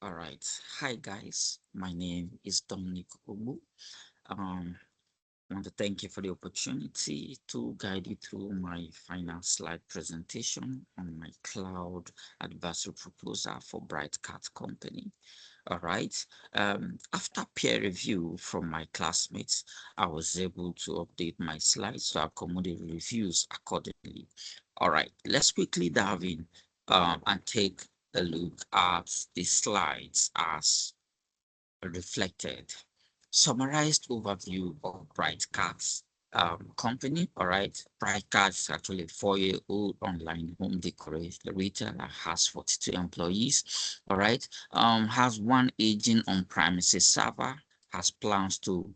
All right. Hi, guys. My name is Dominic Ogbu. I want to thank you for the opportunity to guide you through my final slide presentation on my cloud advisory proposal for Bright Cat Company. All right. After peer review from my classmates, I was able to update my slides to accommodate reviews accordingly. All right. Let's quickly dive in and take a look at the slides as reflected. Summarized overview of Bright Cats company. All right. Bright Cats is actually a 4-year-old online home decoration retailer, has 42 employees. All right. Has one aging on-premises server, has plans to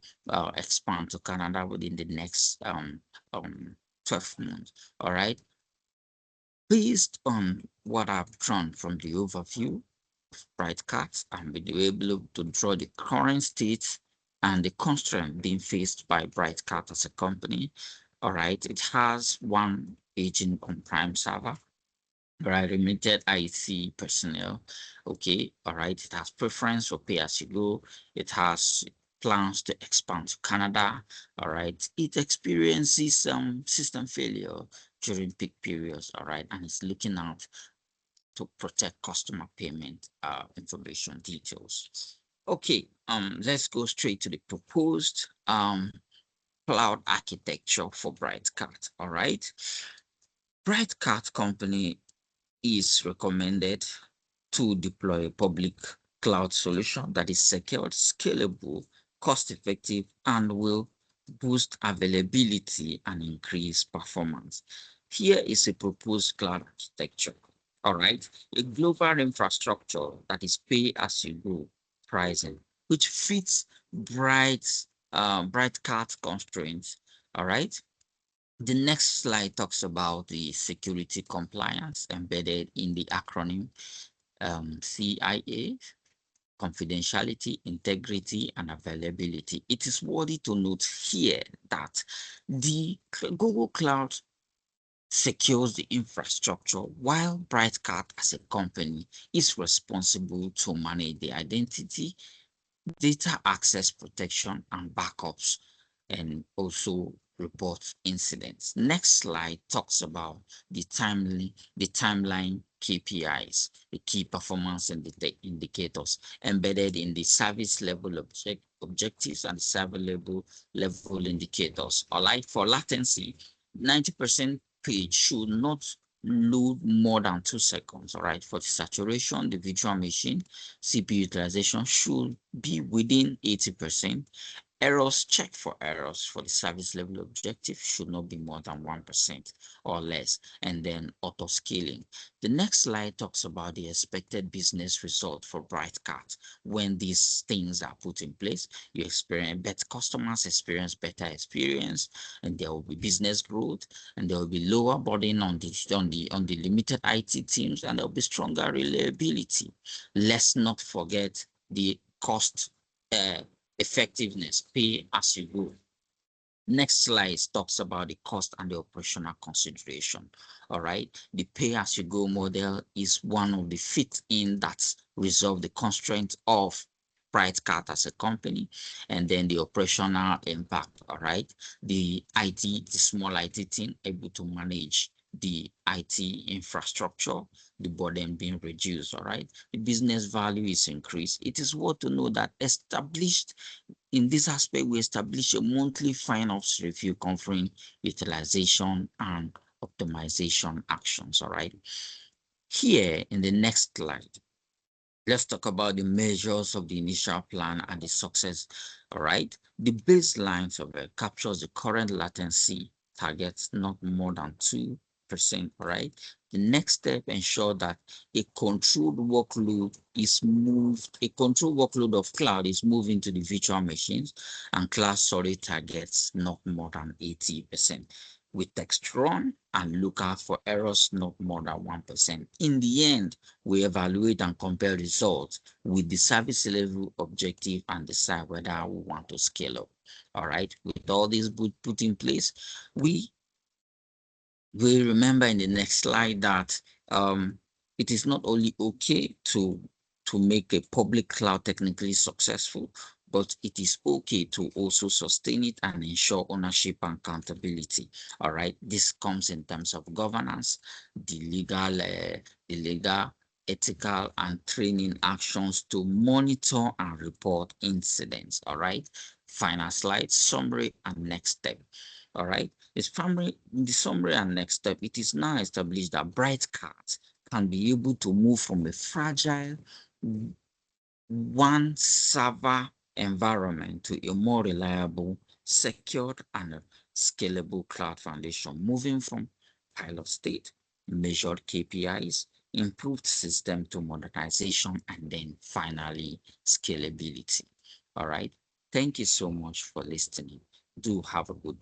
expand to Canada within the next um 12 months. All right. Based on what I've drawn from the overview, Bright Cats and be able to draw the current state and the constraint being faced by Bright Cat as a company. All right, it has one agent on Prime server, right? Limited IT personnel. Okay, all right. It has preference for pay as you go. It has plans to expand to Canada. All right. It experiences some system failure during peak periods. All right, and it's looking out to protect customer payment information details. Okay, let's go straight to the proposed cloud architecture for BrightCat. All right, BrightCat company is recommended to deploy a public cloud solution that is secured, scalable, cost-effective, and will boost availability and increase performance. Here is a proposed cloud architecture. All right, a global infrastructure that is pay-as-you-go pricing, which fits BrightCat constraints. All right. The next slide talks about the security compliance embedded in the acronym CIA, confidentiality, integrity, and availability. It is worthy to note here that the Google Cloud secures the infrastructure while BrightCat as a company is responsible to manage the identity, data access protection, and backups, and also report incidents. Next slide talks about the timeline KPIs, the key performance indicators embedded in the service level objectives and service level indicators. All right, for latency, 90% page should not load more than 2 seconds. All right, for the saturation, the virtual machine CPU utilization should be within 80%. Errors, check for errors for the service level objective should not be more than 1% or less. And then auto scaling. The next slide talks about the expected business result for BrightCat. When these things are put in place, you experience better customers experience better experience, and there will be business growth, and there will be lower burden on the limited IT teams, and there will be stronger reliability. Let's not forget the cost uh, effectiveness, pay as you go. Next slide talks about the cost and the operational consideration. All right. The pay as you go model is one of the fit in that resolve the constraint of BrightCat as a company, and then the operational impact. All right. The small IT team able to manage the IT infrastructure, the burden being reduced. All right. The business value is increased. It is worth to know that established in this aspect, we establish a monthly finance review covering utilization and optimization actions. All right. Here in the next slide, let's talk about the measures of the initial plan and the success. All right. The baseline survey captures the current latency targets not more than 2%. All right. The next step ensure that a controlled workload of cloud is moved into the virtual machines, and cloud storage targets not more than 80%. We text run and look out for errors not more than 1%. In the end, we evaluate and compare results with the service level objective and decide whether we want to scale up. All right. With all this put in place, we remember in the next slide that it is not only okay to to make a public cloud technically successful, but it is okay to also sustain it and ensure ownership and accountability. All right, this comes in terms of governance, the legal, ethical, and training actions to monitor and report incidents. All right, final slide, summary, and next step. All right, in the summary and next step, it is now established that bright cards can be able to move from a fragile one server environment to a more reliable, secured, and scalable cloud foundation, moving from pilot state, measured KPIs, improved system to modernization, and then finally scalability. All right. Thank you so much for listening. Do have a good